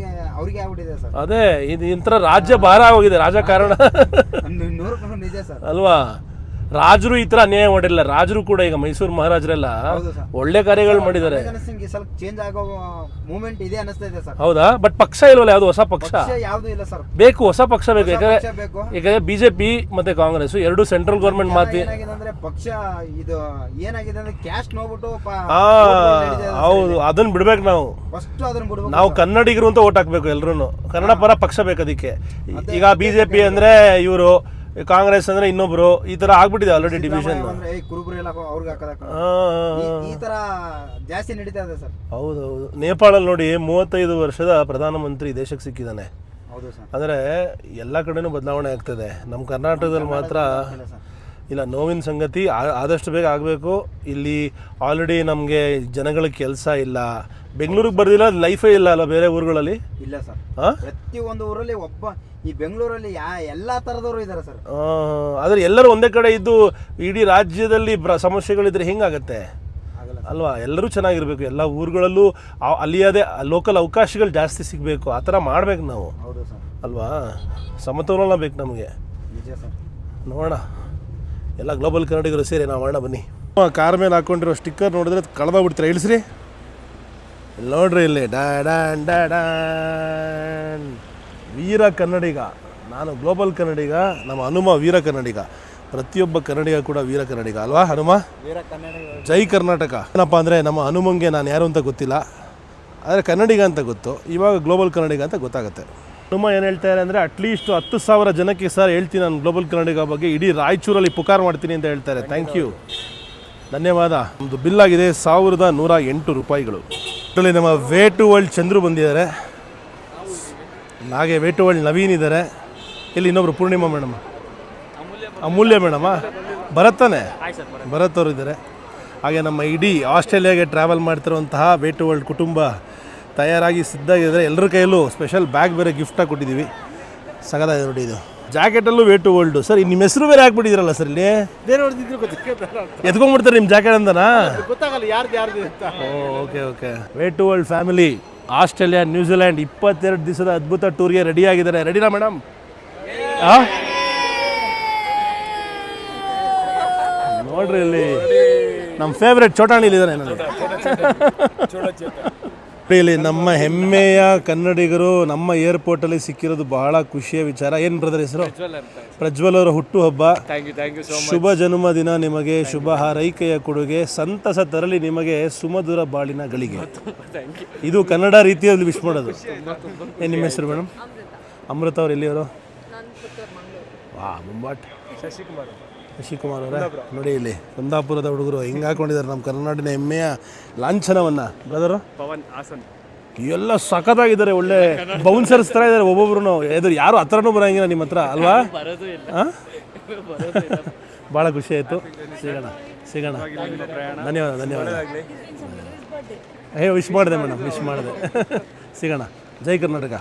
ಅವ್ರಿಗೆ ಆಗ್ಬಿಟ್ಟಿದೆ ಸರ್. ಅದೇ ಇದು ಇಂಥ ರಾಜ್ಯ ಭಾರ ಹೋಗಿದೆ ರಾಜಕಾರಣ. 100% ನಿಜ ಸರ್. ಅಲ್ವಾ? ರಾಜರು ಈ ಥರ ಅನ್ಯಾಯ ಮಾಡಿಲ್ಲ. ರಾಜರು ಕೂಡ ಈಗ ಮೈಸೂರು ಮಹಾರಾಜರೆಲ್ಲ ಒಳ್ಳೆ ಕಾರ್ಯಗಳು ಮಾಡಿದ್ದಾರೆ. ಸ್ವಲ್ಪ ಚೇಂಜ್ ಆಗೋ ಮೂವ್ಮೆಂಟ್ ಇದೆ ಅನಿಸ್ತಾ ಇದೆ ಸರ್. ಹೌದಾ? ಬಟ್ ಪಕ್ಷ ಇಲ್ವಲ್ಲ, ಯಾವುದು ಹೊಸ ಪಕ್ಷ ಯಾವುದು ಇಲ್ಲ ಸರ್. ಬೇಕು, ಹೊಸ ಪಕ್ಷ ಬೇಕು. ಯಾಕಂದ್ರೆ BJP ಮತ್ತೆ ಕಾಂಗ್ರೆಸ್ ಎರಡು ಸೆಂಟ್ರಲ್ ಗೌರ್ಮೆಂಟ್ ಮಾತಿ. ಏನಾಗಿದೆ ಪಕ್ಷ ಇದು ಏನಾಗಿದೆ ಅಂದ್ರೆ ಕ್ಯಾಸ್ಟ್ ನೋಡ್ಬಿಟ್ಟು. ಹೌದು, ಅದನ್ನ ಬಿಡ್ಬೇಕು ನಾವು. ಫಸ್ಟ್ ಅದನ್ನ ಬಿಡ್ಬೇಕು. ನಾವು ಕನ್ನಡಿಗರು ಅಂತ ಓಟ್ ಹಾಕ್ಬೇಕು ಎಲ್ರು. ಕನ್ನಡ ಪರ ಪಕ್ಷ ಬೇಕು ಅದಕ್ಕೆ. ಈಗ BJP ಅಂದ್ರೆ ಇವರು, ಕಾಂಗ್ರೆಸ್ ಅಂದ್ರೆ ಇನ್ನೊಬ್ರು, ಈ ತರ ಆಗ್ಬಿಟ್ಟಿದೆ ಆಲ್ರೆಡಿ ಡಿವಿಷನ್. ಈ ತರ ಜಾಸ್ತಿ ನಡೀತಾ ಇದೆ ಸರ್. ಹೌದೌದು. ನೇಪಾಳಲ್ಲಿ ನೋಡಿ 35 ವರ್ಷದ ಪ್ರಧಾನಮಂತ್ರಿ ದೇಶಕ್ಕೆ ಸಿಕ್ಕಿದ್ದಾನೆ. ಹೌದು ಸರ್. ಅಂದ್ರೆ ಎಲ್ಲ ಕಡೆನೂ ಬದಲಾವಣೆ ಆಗ್ತದೆ. ನಮ್ಮ ಕರ್ನಾಟಕದಲ್ಲಿ ಮಾತ್ರ ಇಲ್ಲ. ನೋವಿನ ಸಂಗತಿ. ಆದಷ್ಟು ಬೇಗ ಆಗಬೇಕು. ಇಲ್ಲಿ ಆಲ್ರೆಡಿ ನಮಗೆ ಜನಗಳಿಗೆ ಕೆಲಸ ಇಲ್ಲ. ಬೆಂಗಳೂರಿಗೆ ಬರ್ದಿಲ್ಲ, ಲೈಫೇ ಇಲ್ಲ ಅಲ್ಲ ಬೇರೆ ಊರುಗಳಲ್ಲಿ? ಇಲ್ಲ ಸರ್. ಪ್ರತಿಯೊಂದು ಊರಲ್ಲಿ ಒಬ್ಬ. ಈ ಬೆಂಗಳೂರಲ್ಲಿ ಎಲ್ಲಾ ತರದವರು ಇದ್ದಾರೆ ಸರ್. ಆದ್ರೆ ಎಲ್ಲರೂ ಒಂದೇ ಕಡೆ ಇದ್ದು ಇಡೀ ರಾಜ್ಯದಲ್ಲಿ ಸಮಸ್ಯೆಗಳಿದ್ರೆ ಹೆಂಗಾಗತ್ತೆ ಅಲ್ವಾ? ಎಲ್ಲರೂ ಚೆನ್ನಾಗಿರ್ಬೇಕು. ಎಲ್ಲ ಊರುಗಳಲ್ಲೂ ಅಲ್ಲಿಯದೇ ಲೋಕಲ್ ಅವಕಾಶಗಳು ಜಾಸ್ತಿ ಸಿಗಬೇಕು. ಆ ಥರ ಮಾಡ್ಬೇಕು ನಾವು ಅಲ್ವಾ? ಸಮತೋಲನ ಬೇಕು ನಮಗೆ. ನೋಡೋಣ, ಎಲ್ಲ ಗ್ಲೋಬಲ್ ಕನ್ನಡಿಗರು ಸೇರಿ ನಾವು ಮಾಡೋಣ ಬನ್ನಿ. ಕಾರ್ ಮೇಲೆ ಹಾಕೊಂಡಿರೋ ಸ್ಟಿಕ್ಕರ್ ನೋಡಿದ್ರೆ ಕಳೆದೋಗ್ಬಿಡ್ತೀರಾ? ಇಳಿಸ್ರಿ. ನೋಡ್ರಿ ಇಲ್ಲಿ ಡ್ಯಾಡಾನ್ ಡ್ಯಾಡಾನ್. ವೀರ ಕನ್ನಡಿಗ. ನಾನು ಗ್ಲೋಬಲ್ ಕನ್ನಡಿಗ, ನಮ್ಮ ಹನುಮ ವೀರ ಕನ್ನಡಿಗ. ಪ್ರತಿಯೊಬ್ಬ ಕನ್ನಡಿಗ ಕೂಡ ವೀರ ಕನ್ನಡಿಗ ಅಲ್ವಾ ಹನುಮ? ಜೈ ಕರ್ನಾಟಕ. ಏನಪ್ಪ ಅಂದರೆ ನಮ್ಮ ಹನುಮಂಗೆ ನಾನು ಯಾರು ಅಂತ ಗೊತ್ತಿಲ್ಲ, ಆದರೆ ಕನ್ನಡಿಗ ಅಂತ ಗೊತ್ತು. ಇವಾಗ ಗ್ಲೋಬಲ್ ಕನ್ನಡಿಗ ಅಂತ ಗೊತ್ತಾಗುತ್ತೆ. ಹನುಮ ಏನು ಹೇಳ್ತಾರೆ ಅಂದರೆ ಅಟ್ಲೀಸ್ಟ್ 10,000 ಜನಕ್ಕೆ ಸರ್ ಹೇಳ್ತೀನಿ ನಾನು ಗ್ಲೋಬಲ್ ಕನ್ನಡಿಗ ಬಗ್ಗೆ, ಇಡೀ ರಾಯಚೂರಲ್ಲಿ ಪುಕಾರ್ ಮಾಡ್ತೀನಿ ಅಂತ ಹೇಳ್ತಾರೆ. ಥ್ಯಾಂಕ್ ಯು, ಧನ್ಯವಾದ. ನಮ್ಮದು ಬಿಲ್ ಆಗಿದೆ 1,108 ರೂಪಾಯಿಗಳು. ಇದರಲ್ಲಿ ನಮ್ಮ ವೇ ಟು ವರ್ಲ್ಡ್ ಚಂದ್ರು ಬಂದಿದ್ದಾರೆ, ಹಾಗೆ ವೇ ಟು ವರ್ಲ್ಡ್ ನವೀನ್ ಇದ್ದಾರೆ. ಇಲ್ಲಿ ಇನ್ನೊಬ್ರು ಪೂರ್ಣಿಮಾ ಮೇಡಮ್, ಅಮೂಲ್ಯ ಮೇಡಮ, ಭರತ್ತಾನೆ ಭರತ್ ಅವರು ಇದ್ದಾರೆ. ಹಾಗೆ ನಮ್ಮ ಇಡೀ ಆಸ್ಟ್ರೇಲಿಯಾಗೆ ಟ್ರಾವೆಲ್ ಮಾಡ್ತಿರುವಂತಹ ವೇ ಟು ವರ್ಲ್ಡ್ ಕುಟುಂಬ ತಯಾರಾಗಿ ಸಿದ್ಧಾಗಿದ್ದಾರೆ. ಎಲ್ಲರ ಕೈಯಲ್ಲೂ ಸ್ಪೆಷಲ್ ಬ್ಯಾಗ್ ಬೇರೆ ಗಿಫ್ಟಾಗಿ ಕೊಟ್ಟಿದ್ದೀವಿ. ಸಗದಾಗಿದೆ ನೋಡಿ ಇದು. ಜಾಕೆಟಲ್ಲೂ ವೇ ಟು ವರ್ಲ್ಡು. ಸರ್ ನಿಮ್ಮ ಹೆಸರು ಬೇರೆ ಹಾಕ್ಬಿಟ್ಟಿದ್ದೀರಲ್ಲ ಸರ್ ಇಲ್ಲಿ? ಎತ್ಕೊಂಡ್ಬಿಡ್ತಾರೆ ನಿಮ್ಮ ಜಾಕೆಟ್ ಅಂತನಾ? ಗೊತ್ತಾಗಲ್ಲ ಯಾರ್ದು ಅಂತ. Okay okay. Way to world family Australia New Zealand 22 ದಿವಸದ ಅದ್ಭುತ ಟೂರ್ಗೆ ರೆಡಿ ಆಗಿದ್ದಾರೆ. ರೆಡಿನಾ ಮೇಡಮ್? ನೋಡ್ರಿ ಇಲ್ಲಿ ನಮ್ಮ ಫೇವ್ರೆಟ್ ಚೋಟಾಣಿ ಇಲ್ಲಿದ್ದಾನೆ ನನಗೆ. ಇಲ್ಲಿ ನಮ್ಮ ಹೆಮ್ಮೆಯ ಕನ್ನಡಿಗರು ನಮ್ಮ ಏರ್ಪೋರ್ಟಲ್ಲಿ ಸಿಕ್ಕಿರೋದು ಬಹಳ ಖುಷಿಯ ವಿಚಾರ. ಏನು ಬ್ರದರ್ ಹೆಸರು? ಪ್ರಜ್ವಲ್ ಅವರ ಹುಟ್ಟುಹಬ್ಬ. ಶುಭ ಜನ್ಮದಿನ ನಿಮಗೆ, ಶುಭ ಹಾರೈಕೆಯ ಕೊಡುಗೆ, ಸಂತಸ ತರಲಿ ನಿಮಗೆ ಸುಮಧುರ ಬಾಳಿನ ಗಳಿಗೆ. ಇದು ಕನ್ನಡ ರೀತಿಯಲ್ಲಿ ವಿಶ್ ಮಾಡೋದು. ಏನು ನಿಮ್ಮ ಹೆಸರು ಮೇಡಮ್? ಅಮೃತ ಅವ್ರು ಎಲ್ಲಿಯವರು? ವಾ ಮುಂಬಾಟ್. ಶಶಿಕುಮಾರ್ ಅವರೇ ನೋಡಿ ಇಲ್ಲಿ ಕುಂದಾಪುರದ ಹುಡುಗರು ಹಿಂಗೆ ಹಾಕೊಂಡಿದ್ದಾರೆ ನಮ್ಮ ಕರ್ನಾಟಕದ ಹೆಮ್ಮೆಯ ಲಾಂಛನವನ್ನು. ಬ್ರದರು ಪವನ್ ಹಾಸನ್ ಎಲ್ಲ ಸಖತ್ತಾಗಿದ್ದಾರೆ, ಒಳ್ಳೆ ಬೌನ್ಸರ್ಸ್ ಥರ ಇದ್ದಾರೆ ಒಬ್ಬೊಬ್ರು. ಎದುರು ಯಾರು ಹತ್ರನೂ ಬರೋಂಗಿಲ್ಲ ನಿಮ್ಮ ಹತ್ರ ಅಲ್ವಾ? ಹಾಂ, ಭಾಳ ಖುಷಿ ಆಯಿತು. ಸಿಗೋಣ. ಧನ್ಯವಾದ. ವಿಶ್ ಮಾಡಿದೆ ಮೇಡಮ್, ವಿಶ್ ಮಾಡಿದೆ. ಸಿಗೋಣ. ಜೈ ಕರ್ನಾಟಕ.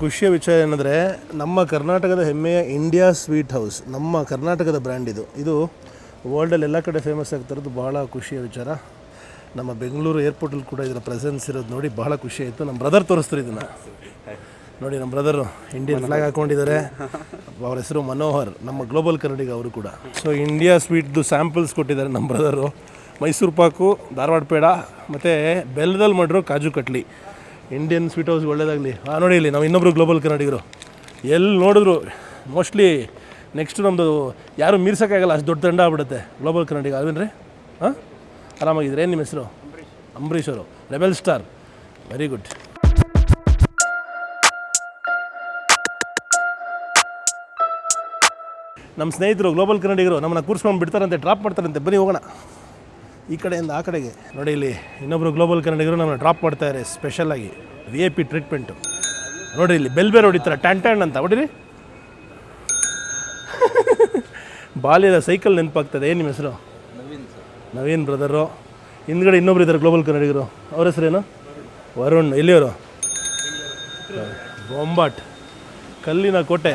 ಖುಷಿಯ ವಿಷಯ ಏನಂದರೆ ನಮ್ಮ ಕರ್ನಾಟಕದ ಹೆಮ್ಮೆಯ ಇಂಡಿಯಾ ಸ್ವೀಟ್ ಹೌಸ್, ನಮ್ಮ ಕರ್ನಾಟಕದ ಬ್ರ್ಯಾಂಡ್ ಇದು ವರ್ಲ್ಡಲ್ಲಿ ಎಲ್ಲ ಕಡೆ ಫೇಮಸ್ ಆಗ್ತಿರೋದು ಬಹಳ ಖುಷಿಯ ವಿಚಾರ. ನಮ್ಮ ಬೆಂಗಳೂರು ಏರ್ಪೋರ್ಟಲ್ಲಿ ಕೂಡ ಇದರ ಪ್ರೆಸೆನ್ಸ್ ಇರೋದು ನೋಡಿ ಬಹಳ ಖುಷಿ ಆಯಿತು. ನಮ್ಮ ಬ್ರದರ್ ತೋರಿಸ್ತಾರೆ ಇದನ್ನು ನೋಡಿ. ನಮ್ಮ ಬ್ರದರು ಇಂಡಿಯನ್ ಫ್ಲಾಗ್ ಹಾಕ್ಕೊಂಡಿದ್ದಾರೆ. ಅವ್ರ ಹೆಸರು ಮನೋಹರ್, ನಮ್ಮ ಗ್ಲೋಬಲ್ ಕನ್ನಡಿಗ ಅವರು ಕೂಡ. ಸೊ ಇಂಡಿಯಾ ಸ್ವೀಟ್ದು ಸ್ಯಾಂಪಲ್ಸ್ ಕೊಟ್ಟಿದ್ದಾರೆ ನಮ್ಮ ಬ್ರದರು. ಮೈಸೂರು ಪಾಕು, ಧಾರವಾಡ ಪೇಡ ಮತ್ತು ಬೆಲ್ಲದಲ್ಲಿ ಮಾಡಿರೋ kaju katli. Indian sweet house ಒಳ್ಳೇದಾಗಲಿ. ನೋಡಿ ಇಲ್ಲಿ ನಾವು ಇನ್ನೊಬ್ಬರು ಗ್ಲೋಬಲ್ ಕನ್ನಡಿಗರು ಎಲ್ಲಿ ನೋಡಿದ್ರು ಮೋಸ್ಟ್ಲಿ ನೆಕ್ಸ್ಟು ನಮ್ಮದು ಯಾರು ಮೀರ್ಸೋಕ್ಕಾಗಲ್ಲ, ಅಷ್ಟು ದೊಡ್ಡ ತಂಡ ಆಗ್ಬಿಡುತ್ತೆ ಗ್ಲೋಬಲ್ ಕನ್ನಡಿಗ. ಅಲ್ವೇನ್ರಿ? ಹಾಂ, ಆರಾಮಾಗಿದ್ರೆ. ಏನು ನಿಮ್ಮ ಹೆಸರು? ಅಂಬರೀಷ್ ಅವರು, ರೆಬೆಲ್ ಸ್ಟಾರ್. Very good. ನಮ್ಮ ಸ್ನೇಹಿತರು ಗ್ಲೋಬಲ್ ಕನ್ನಡಿಗರು ನಮ್ಮನ್ನು ಕೂರಿಸ್ಕೊಂಡು ಬಿಡ್ತಾರಂತೆ, ಡ್ರಾಪ್ ಮಾಡ್ತಾರಂತೆ. ಬನ್ನಿ ಹೋಗೋಣ ಈ ಕಡೆಯಿಂದ ಆ ಕಡೆಗೆ. ನೋಡಿ ಇಲ್ಲಿ ಇನ್ನೊಬ್ಬರು ಗ್ಲೋಬಲ್ ಕನ್ನಡಿಗರು ನಮ್ಮನ್ನು ಡ್ರಾಪ್ ಮಾಡ್ತಾರೆ ಸ್ಪೆಷಲಾಗಿ, VIP ಟ್ರೀಟ್ಮೆಂಟು. ನೋಡಿರಿ ಇಲ್ಲಿ ಬೆಲ್ ಬೇರೆ ಹೊಡಿತಾರೆ, ಟ್ಯಾನ್ ಅಂತ ಹೊಡಿರಿ. ಬಾಲ್ಯದ ಸೈಕಲ್ ನೆನಪಾಗ್ತದೆ. ಏನು ನಿಮ್ಮ ಹೆಸರು? ನವೀನ್ ಬ್ರದರು. ಹಿಂದ್ಗಡೆ ಇನ್ನೊಬ್ರು ಇದ್ದಾರೆ ಗ್ಲೋಬಲ್ ಕನ್ನಡಿಗರು, ಅವ್ರ ಹೆಸರೇನು? ವರುಣ್. ಎಲ್ಲಿಯವರು? ಬೊಂಬಾಟ್, ಕಲ್ಲಿನ ಕೋಟೆ.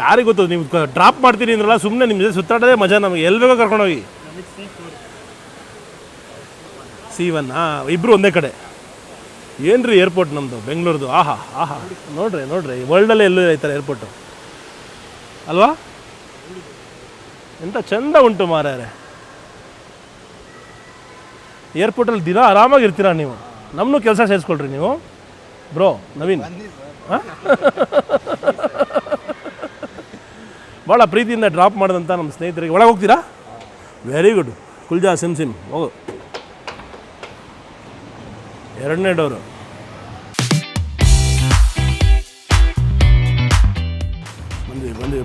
ಯಾರಿಗೆ ಗೊತ್ತು? ನೀವು ಡ್ರಾಪ್ ಮಾಡ್ತೀರಿ ಅಂದ್ರಲ್ಲ, ಸುಮ್ಮನೆ ನಿಮ್ಮ ಜೊತೆ ಸುತ್ತಾಡೋದೇ ಮಜಾ ನಮಗೆ. ಎಲ್ಲಿ ಬೇಕೋ ಕರ್ಕೊಂಡೋಗಿ. C1. ಇಬ್ಬರು ಒಂದೇ ಕಡೆ. ಏನು ರೀ ಏರ್ಪೋರ್ಟ್ ನಮ್ಮದು ಬೆಂಗಳೂರದು. ಆಹಾ ನೋಡ್ರಿ ವರ್ಲ್ಡಲ್ಲೇ ಎಲ್ಲೂ ಐತಾರೆ ಏರ್ಪೋರ್ಟು ಅಲ್ವಾ? ಎಂಥ ಚೆಂದ ಉಂಟು ಮಾರ್ಯಾರೆ. ಏರ್ಪೋರ್ಟಲ್ಲಿ ದಿನ ಆರಾಮಾಗಿರ್ತೀರ ನೀವು. ನಮ್ಮನ್ನು ಕೆಲಸ ಸೇರಿಸ್ಕೊಳ್ರಿ ನೀವು ಬ್ರೋ. ನವೀನ್ ಭಾಳ ಪ್ರೀತಿಯಿಂದ ಡ್ರಾಪ್ ಮಾಡಿದಂಥ ನಮ್ಮ ಸ್ನೇಹಿತರಿಗೆ. ಒಳಗೆ ಹೋಗ್ತೀರಾ? Very good. ಕುಲ್ಜಾ ಸಿಮ್ ಹೋಗು. 2ನೇ ಡೋರು.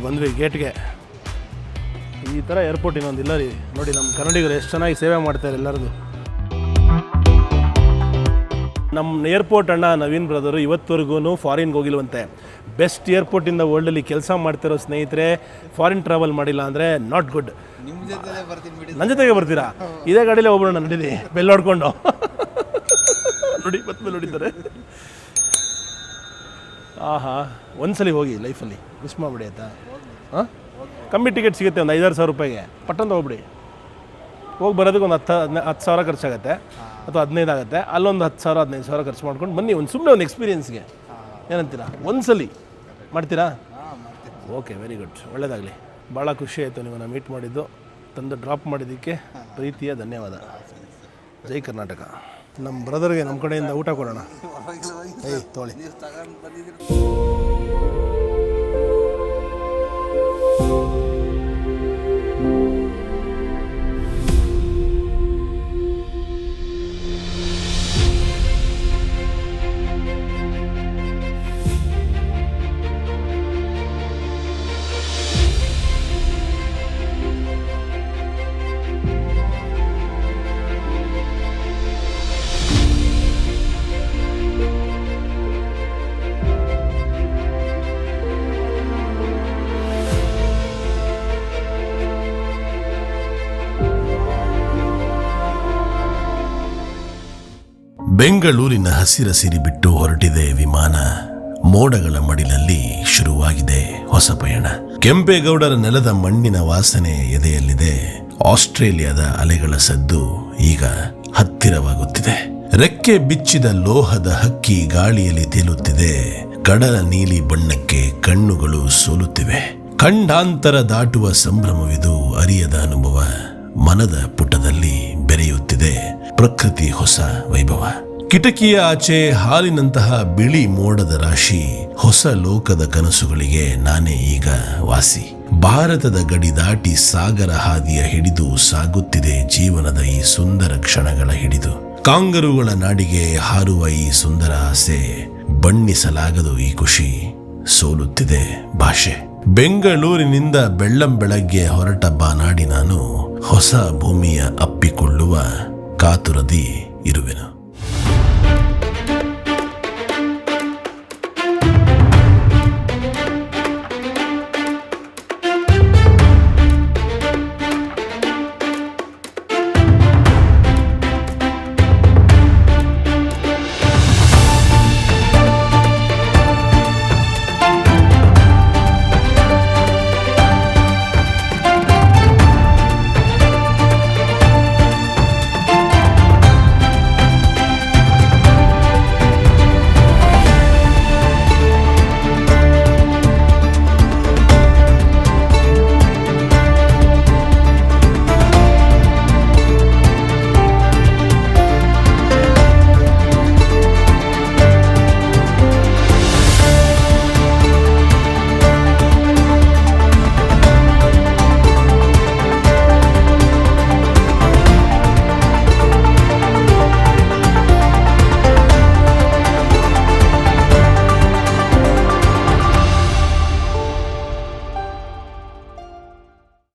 ಬಂದ್ವಿ ಗೇಟ್ಗೆ. ಈ ಥರ ಏರ್ಪೋರ್ಟ್ ಇನ್ನೊಂದು ಇಲ್ಲ ರೀ. ನೋಡಿ ನಮ್ಮ ಕನ್ನಡಿಗರು ಎಷ್ಟು ಚೆನ್ನಾಗಿ ಸೇವೆ ಮಾಡ್ತಾರೆ ಎಲ್ಲರದು. ನಮ್ಮ ಏರ್ಪೋರ್ಟ್ ಅಣ್ಣ ನವೀನ್ ಬ್ರದರು ಇವತ್ತವರೆಗೂ ಫಾರಿನ್ಗೆ ಹೋಗಿಲ್ವಂತೆ. ಬೆಸ್ಟ್ ಏರ್ಪೋರ್ಟ್ ಇನ್ ದ ವರ್ಲ್ಡಲ್ಲಿ ಕೆಲಸ ಮಾಡ್ತಿರೋ ಸ್ನೇಹಿತರೆ, ಫಾರಿನ್ ಟ್ರಾವೆಲ್ ಮಾಡಿಲ್ಲ ಅಂದರೆ ನಾಟ್ ಗುಡ್. ನನ್ನ ಜೊತೆಗೆ ಬರ್ತೀರಾ? ಇದೇ ಗಾಡಿಲೇ ಹೋಗ್ಬಿಡೋಣ ನಡೀರಿ, ಬೆಲ್ ಹೊಡ್ಕೊಂಡು. ನೋಡಿ ಮತ್ತೆ ಮೇಲೆ ಹೊಡಿತಾರೆ. ಒಂದ್ಸಲಿ ಹೋಗಿ ಲೈಫಲ್ಲಿ ಮಿಸ್ ಮಾಡಿಬಿಡಿ ಆಯಿತಾ? ಕಮ್ಮಿ ಟಿಕೆಟ್ ಸಿಗುತ್ತೆ, ಒಂದು 5-6 ಸಾವಿರ ರೂಪಾಯಿಗೆ. ಪಟ್ಟಂತ ಹೋಗ್ಬಿಡಿ. ಹೋಗಿ ಬರೋದಕ್ಕೆ ಒಂದು 10 ಸಾವಿರ ಖರ್ಚಾಗುತ್ತೆ, ಅಥವಾ 15 ಆಗುತ್ತೆ. ಅಲ್ಲೊಂದು 10,000-15 ಸಾವಿರ ಖರ್ಚು ಮಾಡ್ಕೊಂಡು ಬನ್ನಿ. ಸುಮ್ಮನೆ ಒಂದು ಎಕ್ಸ್ಪೀರಿಯನ್ಸ್ಗೆ. ಏನಂತೀರಾ? ಒಂದ್ಸಲಿ ಮಾಡ್ತೀರಾ? Okay, very good. ಒಳ್ಳೆಯದಾಗಲಿ. ಭಾಳ ಖುಷಿ ಆಯಿತು ನಿಮ್ಮನ್ನು ಮೀಟ್ ಮಾಡಿದ್ದು. ತಂದು ಡ್ರಾಪ್ ಮಾಡಿದ್ದಕ್ಕೆ ಪ್ರೀತಿಯ ಧನ್ಯವಾದ. ಜೈ ಕರ್ನಾಟಕ. ನಮ್ಮ ಬ್ರದರ್ಗೆ ನಮ್ಮ ಕಡೆಯಿಂದ ಊಟ ಕೊಡೋಣ. ತೊಗೊಳ್ಳಿ. ಬೆಂಗಳೂರಿನ ಹಸಿರ ಸಿರಿ ಬಿಟ್ಟು ಹೊರಟಿದೆ ವಿಮಾನ. ಮೋಡಗಳ ಮಡಿಲಲ್ಲಿ ಶುರುವಾಗಿದೆ ಹೊಸ ಪಯಣ. ಕೆಂಪೇಗೌಡರ ನೆಲದ ಮಣ್ಣಿನ ವಾಸನೆ ಎದೆಯಲ್ಲಿದೆ. ಆಸ್ಟ್ರೇಲಿಯಾದ ಅಲೆಗಳ ಸದ್ದು ಈಗ ಹತ್ತಿರವಾಗುತ್ತಿದೆ. ರೆಕ್ಕೆ ಬಿಚ್ಚಿದ ಲೋಹದ ಹಕ್ಕಿ ಗಾಳಿಯಲ್ಲಿ ತೇಲುತ್ತಿದೆ. ಕಡಲ ನೀಲಿ ಬಣ್ಣಕ್ಕೆ ಕಣ್ಣುಗಳು ಸೋಲುತ್ತಿವೆ. ಖಂಡಾಂತರ ದಾಟುವ ಸಂಭ್ರಮವಿದು, ಅರಿಯದ ಅನುಭವ. ಮನದ ಪುಟದಲ್ಲಿ ಬೆರೆಯುತ್ತಿದೆ ಪ್ರಕೃತಿ ಹೊಸ ವೈಭವ. ಕಿಟಕಿಯ ಆಚೆ ಹಾಲಿನಂತಹ ಬಿಳಿ ಮೋಡದ ರಾಶಿ. ಹೊಸ ಲೋಕದ ಕನಸುಗಳಿಗೆ ನಾನೇ ಈಗ ವಾಸಿ. ಭಾರತದ ಗಡಿ ದಾಟಿ ಸಾಗರ ಹಾದಿಯ ಹಿಡಿದು ಸಾಗುತ್ತಿದೆ ಜೀವನದ ಈ ಸುಂದರ ಕ್ಷಣಗಳ ಹಿಡಿದು. ಕಾಂಗರುಗಳ ನಾಡಿಗೆ ಹಾರುವ ಈ ಸುಂದರ ಆಸೆ. ಬಣ್ಣಿಸಲಾಗದು ಈ ಖುಷಿ, ಸೋಲುತ್ತಿದೆ ಭಾಷೆ. ಬೆಂಗಳೂರಿನಿಂದ ಬೆಳ್ಳಂಬೆಳಗ್ಗೆ ಹೊರಟ ಬಾನಾಡಿ ನಾನು. ಹೊಸ ಭೂಮಿಯ ಅಪ್ಪಿಕೊಳ್ಳುವ ಕಾತುರದಿ ಇರುವೆನು.